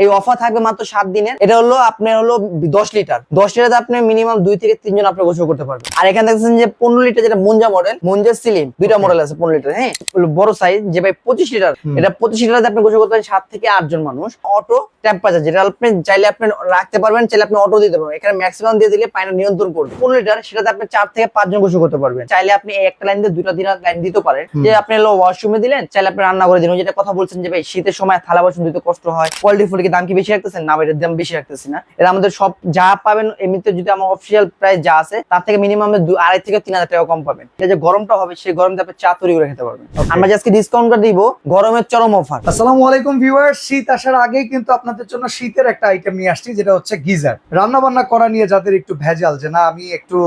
এই অফার থাকবে মাত্র 7 দিনের। এটা হলো আপনার হলো 10 লিটার। 10 লিটারে আপনি মিনিমাম 2 থেকে 3 জন আপনি গোসল করতে পারবেন। আর এখানে দেখছেন যে 15 লিটার, যেটা মুঞ্জা মডেল, মুঞ্জা সিলিম, দুইটা মডেল আছে 15 লিটার। হ্যাঁ, বড় সাইজ যে ভাই 25 লিটার, এটা 25 লিটারে আপনি গোসল করতে পারেন 7 থেকে 8 জন মানুষ। অটো টেম্পারেচার, যেটা আপনি চাইলে আপনি রাখতে পারবেন, চাইলে আপনি অটো দিতে পারবেন। এখানে ম্যাক্সিমাম দিয়ে দিলে পানিটা নিয়ন্ত্রণ করবে। 15 লিটার, সেটাতে আপনি 4 থেকে 5 জন গোসল করতে পারবেন। চাইলে আপনি একটা লাইন দিয়ে দুইটা লাইন দিতে পারেন। যে আপনি হলো ওয়াশরুমে দিলেন, চাইলে আপনি রান্না করে দিলেন। যেটা কথা বলছেন যে ভাই শীতের সময় থালা বাসন দিতে কষ্ট হয়, কোয়ালিটি ফুল কি দাম কি বেশি রাখতেছেন? না, এটার দাম বেশি রাখতেছি না। এটা আমাদের সব যা পাবেন এমনিতে, যদি আমার অফিসিয়াল প্রাইস যা আছে তার থেকে মিনিমাম 2.5 থেকে 3,000 টাকা কম পাবেন। এটা যে গরমটা হবে, সেই গরমটা আপনি চা তৈরি করে খেতে পারবেন। আমরা আজকে ডিসকাউন্ট করে দিব, গরমের চরম অফার। আসসালামু আলাইকুম ভিউয়ার্স, শীত আসার আগেই কিন্তু আপনাদের জন্য শীতের একটা আইটেম নিয়ে আসছি, যেটা হচ্ছে গিজার। রান্না বান্না করা নিয়ে যাদের একটু ভেজাল, যে না আমি একটু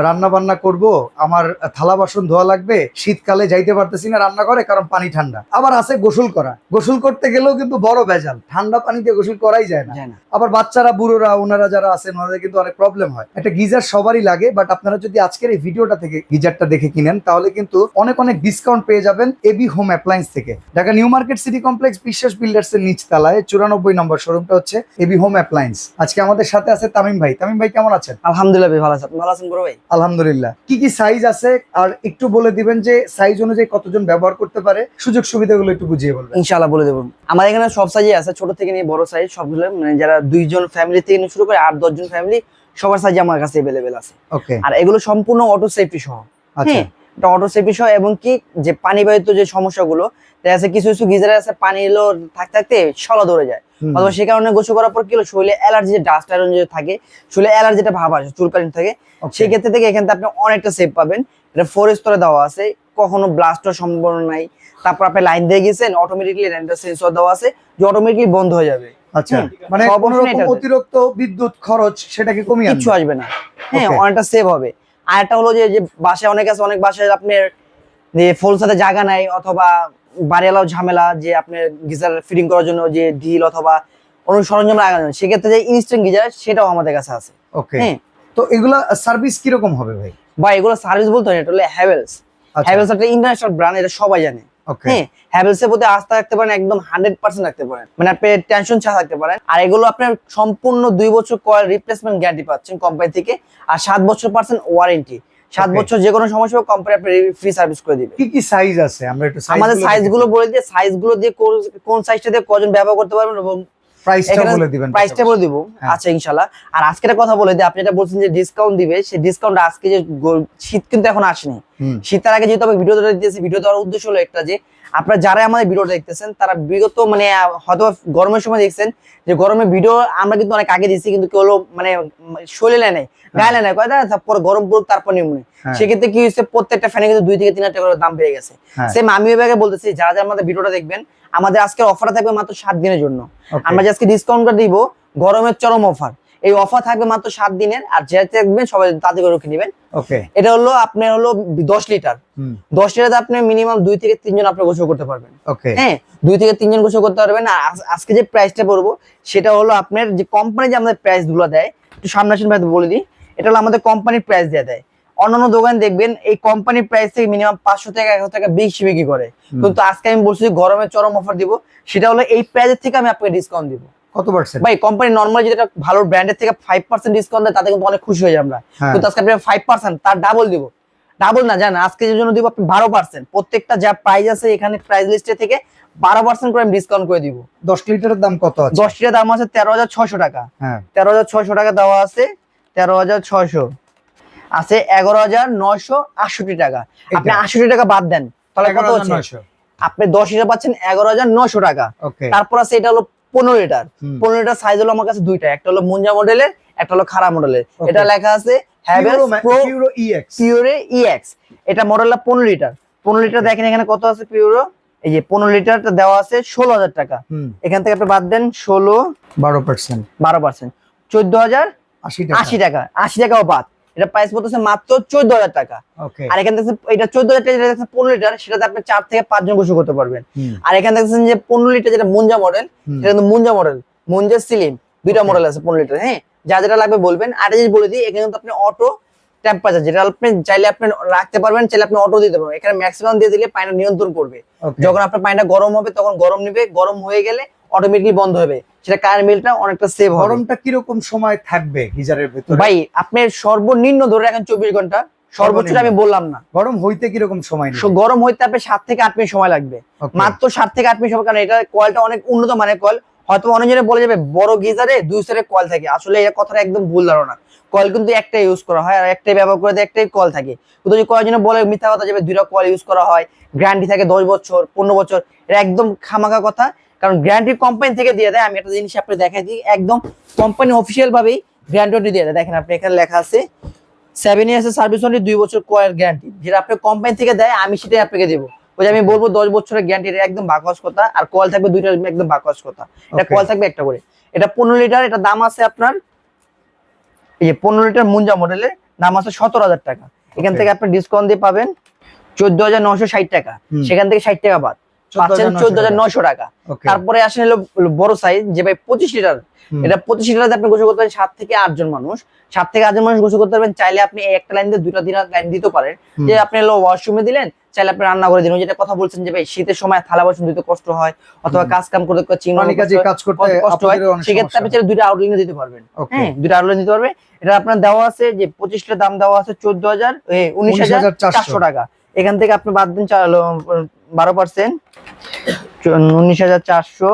রান্না বান্না করব, আমার থালা বাসন ধোয়া লাগবে, শীতকালে যাইতে পারতেছি না রান্না করে কারণ পানি ঠান্ডা। আবার আছে গোসল করা, গোসল করতে গেলেও কিন্তু বড় ভেজাল, ঠান্ডা পানি দিয়ে গোসল করাই যায় না। আবার বাচ্চারা, বুড়োরা, ওনারা যারা আছেন ওনাদের কিন্তু অনেক প্রবলেম হয়। একটা গিজার সবারই লাগে, বাট আপনারা যদি আজকের এই ভিডিওটা থেকে গিজারটা দেখে কিনেন তাহলে কিন্তু অনেক অনেক ডিসকাউন্ট পেয়ে যাবেন এবি হোম অ্যাপ্লায়েন্স থেকে। Dhaka new market city complex বিশ্বাস বিল্ডার্স এর নিচ তলায় 94 নম্বর শোরুমটা হচ্ছে এবি হোম অ্যাপ্লায়েন্স। আজকে আমাদের সাথে আছে তামিম ভাই। তামিম ভাই কেমন আছেন? আলহামদুলিল্লাহ ভাই, ভালো আছেন? ভালো আছেন বড় ভাই? আলহামদুলিল্লাহ। কি কি সাইজ আছে আর একটু বলে দিবেন, যে সাইজ অনুযায়ী কতজন ব্যবহার করতে পারে, সুযোগ সুবিধাগুলো একটু বুঝিয়ে বলবেন। ইনশাআল্লাহ বলে দেবো। আমাদের এখানে সব সাইজই আছে, ছোট থেকে নিয়ে বড় সাইজ সবগুলো। মানে যারা 2 জন ফ্যামিলি থেকে শুরু করে 8-10 জন ফ্যামিলি, সবার সাইজ আমার কাছে अवेलेबल আছে। ওকে। আর এগুলো সম্পূর্ণ অটো সেফটি সহ। আচ্ছা, এটা অটো সেফটি সহ, এবং কি যে পানিবাহিত যে সমস্যাগুলো দেখা যাচ্ছে, কিছু কিছু গিজারে আছে পানি এলো থাকতে থাকতে শলা ধরে যায়, অথবা সে কারণে গোসল করার পর কি হলো, শরীরে অ্যালার্জি, যে ডাস্ট আয়রন যে থাকে, শরীরে অ্যালার্জিটা ভাব আসে, চুলকানি থাকে। সেই ক্ষেত্রে থেকে এখান থেকে আপনি অনেকটা সেফ পাবেন। এটা 4 স্তরে দেওয়া আছে, কখনো ব্লাস্ট হওয়ার সম্ভাবনা নাই। তারপর আপনি লাইন দিয়ে গেছেন, অটোমেটিক্যালি লাইনটা সেন্সর দেওয়া আছে, যে অটোমেটিক্যালি বন্ধ হয়ে যাবে। আচ্ছা, মানে কোনো রকম অতিরিক্ত বিদ্যুৎ খরচ সেটাকে কমিয়ে কিছু আসবে না। হ্যাঁ, অনেকটা সেভ হবে। আর একটা হলো যে বাসায় অনেক আছে, অনেক বাসায় আপনার যে ফুল সাথে জায়গা নাই, অথবা বাড়িওয়ালাও ঝামেলা, যে আপনার গিজার ফিটিং করার জন্য যে ঢিল অথবা অন্য সরঞ্জাম লাগানো, সেক্ষেত্রে যে ইনস্ট্যান্ট গিজার সেটাও আমাদের কাছে আছে। ওকে। তো এগুলা সার্ভিস কিরকম হবে ভাই? বা এগুলো সার্ভিস বলতে হয়, এটা হলো হ্যাভেলস। হ্যাভেলস একটা ইন্টারন্যাশনাল ব্র্যান্ড, এটা সবাই জানে। হ্যাঁ, হ্যাভেলসের প্রতি আস্থা রাখতে পারেন, একদম 100% রাখতে পারেন, মানে আপনি টেনশন ছাড়া রাখতে পারেন। আর এগুলো আপনার সম্পূর্ণ 2 বছর কয়েল রিপ্লেসমেন্ট গ্যারান্টি পাচ্ছেন কোম্পানি থেকে, আর 7 বছর পাচ্ছেন ওয়ারেন্টি। 7 বছর যে কোনো সমস্যা হবে কোম্পানি আপনি ফ্রি সার্ভিস করে দিবে। কি কি সাইজ আছে আমরা একটু আমাদের সাইজগুলো বলে দিয়ে, সাইজগুলো দিয়ে কোন সাইজটা দিয়ে কজন ব্যবহার করতে পারবেন, এবং প্রাইসটা বলে দিবেন। প্রাইসটা বলে দিব। আচ্ছা ইনশাআল্লাহ। আর আজকে একটা কথা বলে দিই, আপনি এটা বলছেন যে ডিসকাউন্ট দিবে, সেই ডিসকাউন্ট আজকে যে শীত কিন্তু এখন আসেনি, শীতের আগে যেহেতু আমি ভিডিওটা দিতেছি, ভিডিও দেওয়ার উদ্দেশ্য হলো একটা, যে আপনারা যারা আমাদের ভিডিওটা দেখতেছেন তারা বিগত মানে হয়তো গরমের সময় দেখছেন, যে গরমের ভিডিও আমরা কিন্তু অনেক আগে দিচ্ছি, কিন্তু কেউ হলো মানে শরীরে নেই, গায়ে নেই, কয় তারপর গরম পড়ুক তারপর নিউমোনিয়া। সেক্ষেত্রে কি হয়েছে, প্রত্যেকটা ফ্যানে কিন্তু 2 থেকে 3,000 টাকা করে দাম বেড়ে গেছে। সেম আমি এভাবে বলতেছি, যারা যারা আমাদের ভিডিওটা দেখবেন, আমাদের আজকের অফারটা থাকবে মাত্র 7 দিনের জন্য। আমরা আজকে ডিসকাউন্ট করে দিব, গরমের চরম অফার। এই অফার থাকবে মাত্র 7 দিনের। আর যেটা দেখবেন সবাই তাতে করে রুখে নেবেন। ওকে। এটা হলো আপনার হলো 10 লিটার। 10 লিটারে আপনি মিনিমাম 2 থেকে 3 জন আপনি গোসল করতে পারবেন। ওকে। হ্যাঁ, 2 থেকে 3 জন গোসল করতে পারবেন। আর আজকে যে প্রাইসটা বলবো, সেটা হলো আপনার যে কোম্পানি যে আমাদের প্রাইস গুলো দেয়, একটু সামনাসামনি ভাবে বলে দিই, এটা হলো আমাদের কোম্পানির প্রাইস দিয়ে দেয়। অন্যান্য দোকান দেখবেন এই কোম্পানির প্রাইস থেকে মিনিমাম 500 থেকে 1000 টাকা বেশি বিক্রি করে, কিন্তু আজকে আমি বলছি গরমের চরম অফার দিব, সেটা হলো এই প্রাইসের থেকে আমি আপনাকে ডিসকাউন্ট দিব। কত পার্সেন্ট? ভাই কোম্পানি নরমালি যেটা ভালো ব্র্যান্ডের থেকে 5% ডিসকাউন্ট দেয়, তাতে কিন্তু অনেক খুশি হয়ে যায় আমরা। কিন্তু আজকে আপনি 5% তার ডাবল দিব। ডাবল না, জানেন আজকে এর জন্য দিব আপনি 12%। প্রত্যেকটা যা প্রাইস আছে এখানে প্রাইস লিস্টে থেকে 12% করে আমি ডিসকাউন্ট করে দিব। 10 লিটারের দাম কত আছে? 10 লিটারের দাম আছে 13,600 টাকা। হ্যাঁ, 13,600 টাকা দেওয়া আছে। 13,600 আছে 11,968 টাকা। আপনি 68 টাকা বাদ দেন, তাহলে কত হচ্ছে? আপনি 10 লিটার পাচ্ছেন 11,900 টাকা। তারপর আছে এটা হলো 15 লিটার। 15 লিটার সাইজ হলো আমার কাছে দুইটা, একটা হলো মুঞ্জা মডেলের, একটা হলো খারাপ মডেলের। এটা লেখা আছে হ্যাভেজ পিউরো EX। এটা মডেলটা 15 লিটার। 15 লিটার দেখেন এখানে কত আছে পিউরো, এই যে 15 লিটারটা দেওয়া আছে 16,000 টাকা। এখান থেকে আপনি বাদ দেন 16, 12%, 14,080 টাকা। 80 টাকাও বাদ, এটা প্রাইস পড়তেছে মাত্র 14,000 টাকা। আর এখান থেকে এটা 14,000 টাকা, যেটা 15 লিটার, সেটাতে আপনি 4 থেকে 5 জন গোসল করতে পারবেন। আর এখানে দেখছেন যে 15 লিটার যেটা মুঞ্জা মডেল, সেটা কিন্তু মুঞ্জা মডেল, মুঞ্জা সিলিম, দুইটা মডেল আছে 15 লিটার। হ্যাঁ, যা যেটা লাগবে বলবেন। আর এই বলে দিই, এখানে কিন্তু আপনি অটো টেম্পারেচার, যেটা আপনি চাইলে আপনি রাখতে পারবেন, চাইলে আপনি অটো দিতে পারবেন। এখানে ম্যাক্সিমাম দিয়ে দিলে পানিটা নিয়ন্ত্রণ করবে। যখন আপনার পানিটা গরম হবে তখন গরম নিবে, গরম হয়ে গেলে অটোমেটিকলি বন্ধ হবে। সেটা কারেন্ট বিলটা অনেকটা সেভ হবে। গরমটা কিরকম সময় থাকবে গিজারের ভিতরে? ভাই আপনার সর্বনিম্ন ধরে রাখেন 24 ঘন্টা, সর্বোচ্চ আমি বললাম না। গরম হইতে কিরকম সময় নেবে? গরম হইতে আপনার 7 থেকে 8 মিনিট সময় লাগবে, মাত্র 7 থেকে 8 মিনিট সময়। কারণ এটা কয়েলটা অনেক উন্নত মানের কয়েল। হয়তো অনেকজনে বলে যাবে বড় গিজারে 2 সেটের কয়েল থাকে, আসলে এই কথাটা একদম ভুল ধারণা। কয়েল কিন্তু একটাই ইউজ করা হয় আর একটাই ব্যবহার করে একটাই কয়েল থাকে। কিন্তু যদি কয়েকজনে বলে মিথ্যা কথা যাবে দুইটা কয়েল ইউজ করা হয়, গ্যারান্টি থাকে 10 বছর 15 বছর, এটা একদম খামাখা কথা। কারণ গ্যারান্টি কোম্পানি থেকে দিয়ে দেয়। আমি একটা জিনিস আপনি দেখাই দিই, একদম কোম্পানি অফিসিয়াল ভাবেই গ্যারান্টি দিয়ে দেয়। দেখেন আপনি এখানে লেখা আছে 7 ইয়ার্স সার্ভিস ওয়ারেন্টি, 2 বছর কয়েল গ্যারান্টি, যেটা আপনি কোম্পানি থেকে দেয় আমি সেটাই আপনাকে দেবো। ওই যে আমি বলবো 10 বছরের গ্যারান্টি, এটা একদম বাকওয়াস কথা। আর কয়েল থাকবে দুইটা, একদম বাকওয়াস কথা। এটা কয়েল থাকবে একটা করে। এটা 15 লিটার, এটা দাম আছে আপনার এই যে 15 লিটার মুঞ্জা মডেলের দাম আছে 17,000 টাকা। এখান থেকে আপনি ডিসকাউন্ট দিয়ে পাবেন 14,960 টাকা, সেখান থেকে 60 টাকা বাদ পাচ্ছেন 14,900 টাকা। তারপরে আসেন হলো বড় সাইজ, যে ভাই 25 লিটার, এটা 25 লিটার আপনি গোসল করতে পারেন 7 থেকে 8 জন মানুষ, 7 থেকে 8 জন মানুষ গোসল করতে পারবেন। চাইলে আপনি একটা লাইন দিয়ে দুটা লাইন দিতে পারেন, যে আপনি হলো ওয়াশরুমে দিলেন, চাইলে আপনি রান্না করে দিন। যেটা কথা বলছেন যে ভাই শীতের সময় থালা বাসন ধুতে কষ্ট হয়, অথবা কাজ কাম করতে কষ্ট হয়, সেক্ষেত্রে আপনি চাইলে দুইটা আউটলাইনে দিতে পারবেন। হ্যাঁ, দুইটা আউটলাইন দিতে পারবে। এটা আপনার দেওয়া আছে যে 25 লিটার দাম দেওয়া আছে 19,400 টাকা। এখান থেকে আপনি বাদ দিন 12%, 19,400,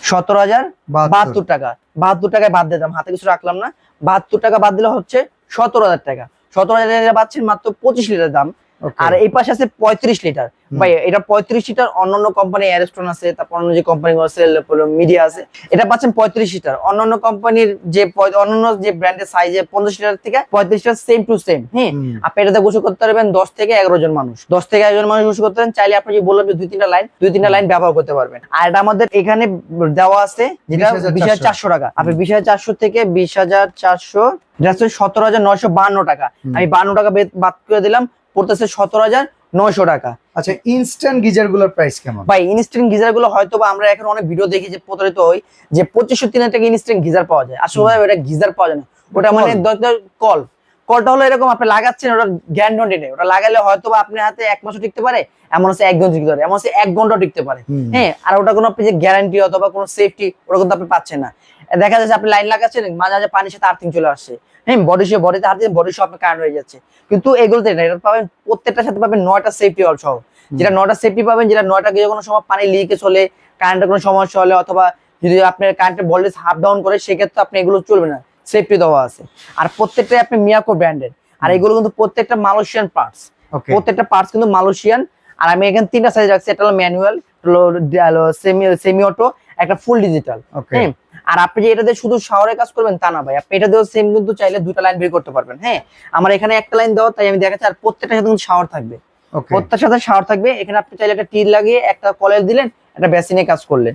17,072 টাকা। 72 টাকায় বাদ দিলাম, হাতে কিছু রাখলাম না। 72 টাকা বাদ দিলে হচ্ছে 17,000 টাকা। 17,000 টাকা পাচ্ছেন মাত্র 25 লিটার দাম। আর এই পাশে আছে 35 লিটার। ভাই এটা 35 লিটার, অন্যান্য কোম্পানি অ্যারিস্টন আছে, তারপর অন্য যে কোম্পানি আছে মিডিয়া আছে, এটা পাচ্ছেন 35 লিটার। অন্যান্য কোম্পানির যে অন্যান্য যে ব্র্যান্ডের সাইজে 50 লিটার থেকে 35 লিটার সেম টু সেম। হ্যাঁ, আপনি এটাতে গোসল করতে পারবেন 10 থেকে 11 জন মানুষ, 10 থেকে 11 জন মানুষ গোসল করতে পারেন। চাইলে আপনি যে বললাম যে 2-3টা লাইন ব্যবহার করতে পারবেন। আর এটা আমাদের এখানে দেওয়া আছে যেটা 20,400 টাকা। আপনি 20,400 থেকে 20,400 17,952 টাকা, আমি 52 টাকা বাদ করে দিলাম, পড়তেছে 17,900 টাকা। আচ্ছা, ইনস্ট্যান্ট গিজার গুলোর প্রাইস কেমন? ভাই ইনস্ট্যান্ট গিজার গুলো হয়তো বা আমরা এখন অনেক ভিডিও দেখি যে প্রতারিত হই যে 2500-3000 টাকা ইনস্ট্যান্ট গিজার পাওয়া যায়। আসলে ওটা গিজার পাওয়া যায় না, ওটা মানে কলটা হলো এরকম, আপনি লাগাচ্ছেন, ওটা গ্যারান্টি নেই। ওটা লাগালে হয়তো বা আপনার হাতে 1 মাসও টিকতে পারে, এমন আছে 1 দিন টিকতে পারে, এমন আছে 1 ঘন্টাও টিকতে পারে। হ্যাঁ, আর ওটা কোনো আপনি যে গ্যারান্টি অথবা কোনো সেফটি ওটা কিন্তু আপনি পাচ্ছেন না। দেখা যাচ্ছে আপনি লাইন লাগাচ্ছেন, মাঝে মাঝে পানির সাথে আর্থিং চলে আসছে, হ্যাঁ, বডিতে হাত দিয়ে বডি সহ আপনার কারেন্ট হয়ে যাচ্ছে। কিন্তু এগুলোতে না, এটা পাবেন প্রত্যেকটার সাথে পাবেন 9টা সেফটি অল সহ, যেটা 9টা সেফটি পাবেন, যেটা 9টা যে কোনো সময় পানি লিকেজ হলে, কারেন্টের কোনো সমস্যা হলে, অথবা যদি আপনার কারেন্টের ভোল্টেজ হাফ ডাউন করে, সেক্ষেত্রে আপনি এগুলো চলবে না, সেফটি দেওয়া আছে। আর প্রত্যেকটাই আপনি মিয়াকো ব্র্যান্ডের। আর এগুলো কিন্তু প্রত্যেকটা মালয়েশিয়ান পার্টস, প্রত্যেকটা পার্টস কিন্তু মালয়েশিয়ান। আর আমি এখানে 3টা সাইজ রাখছি, একটা হলো ম্যানুয়াল, সেমি অটো, একটা ফুল ডিজিটাল। হ্যাঁ, আর আপনি যে এটা দিয়ে শুধু শাওয়ারে কাজ করবেন তা না ভাই, আপনি এটা দিয়েও সেম কিন্তু চাইলে 2টা লাইন বের করতে পারবেন। হ্যাঁ, আমার এখানে একটা লাইন দেওয়া, তাই আমি দেখাচ্ছি। আর প্রত্যেকটার সাথে কিন্তু শাওয়ার থাকবে, প্রত্যেকটার সাথে শাওয়ার থাকবে। এখানে আপনি চাইলে একটা টিল লাগিয়ে একটা কলের দিলেন, একটা বেসিনে কাজ করলেন।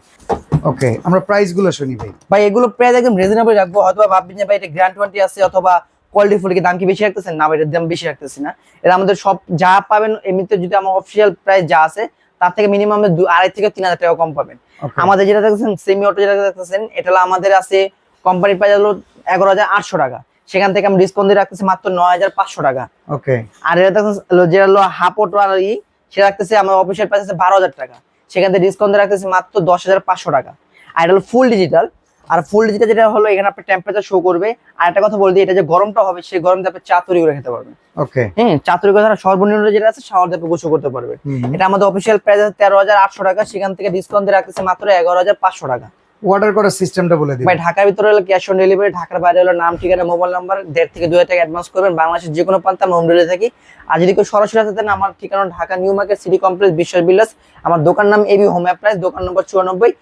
ওকে, আমরা প্রাইস গুলো শুনি ভাই। ভাই এগুলো প্রাইস একদম রিজনেবল রাখবো। হয়তো ভাববেন যে ভাই এটা গ্যারান্টি ওয়ারেন্টি আছে অথবা কোয়ালিটি ফুল, কি দাম কি বেশি রাখতেছেন? না ভাই, এর দাম বেশি রাখতেছি না। এটা আমাদের সব যা পাবেন এমনিতে, যদি আমার অফিসিয়াল প্রাইস যা আছে তার থেকে মিনিমাম 2,500 থেকে 3,000 টাকা কম পাবেন। আমাদের যেটা দেখতেছেন সেমি অটো, যেটা দেখতেছেন এটা হলো আমাদের আছে কোম্পানির প্রাইস হলো 11,800 টাকা, সেখান থেকে আমি ডিসকাউন্ট দিয়ে রাখতেছি মাত্র 9,500 টাকা। ওকে, আর এটা দেখতেছেন যেটা হলো হাফ অটো আর সেটা রাখতেছি আমার অফিসিয়াল প্রাইস আছে 12,000 টাকা, সেখান থেকে ডিসকাউন্ট দিয়ে রাখতেছি মাত্র 10,500 টাকা। আর এটা হলো ফুল ডিজিটাল। আর ফুল ডিজিটাল যেটা হলো এখানে আপনার টেম্পারেচার শো করবে। আর একটা কথা বলতে, এটা যে গরমটা হবে সেই গরমটা আপনি চা তৈরি করে খেতে পারবেন। ওকে, হ্যাঁ, চা তৈরি করে সর্বনিম্ন যেটা আছে শাওয়ার দিয়ে গোসল করতে পারবেন। এটা আমাদের অফিসিয়াল প্রাইস আছে 13,800 টাকা, সেখান থেকে ডিসকাউন্ট দিয়ে রাখতেছে মাত্র 11,500 টাকা। অর্ডার করার সিস্টেমটা বলে দিন ভাই। ঢাকার ভিতরে হলো ক্যাশ অন ডেলিভারি, ঢাকার বাইরে হলো নাম, ঠিকানা, মোবাইল নাম্বার, 1.5 থেকে 2,000 টাকা অ্যাডভান্স করবেন। বাংলাদেশের যে কোনো প্রান্তে আমরা হোম ডেলিভারি থাকি। আর যদি কেউ সরাসরি আসতে না, আমার ঠিকানা Dhaka new market city complex, বিশ্বাস বিলাস। আমার দোকান নাম এবি হোম অ্যাপ্লায়েন্স, দোকান নম্বর 94।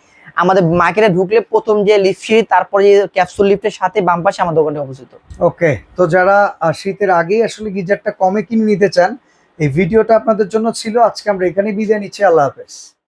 আমাদের মার্কেটে ঢুকলে প্রথম যে লিফট সিঁড়ি, তারপরে যে ক্যাপসুল লিফটের সাথে বাম পাশে আমার দোকানটি অবস্থিত। ওকে, তো যারা শীতের আগেই আসলে গিজারটা কমে কিনে নিতে চান, এই ভিডিওটা আপনাদের জন্য ছিল। আজকে আমরা এখানে বিদায় নিচ্ছি। আল্লাহ হাফেজ।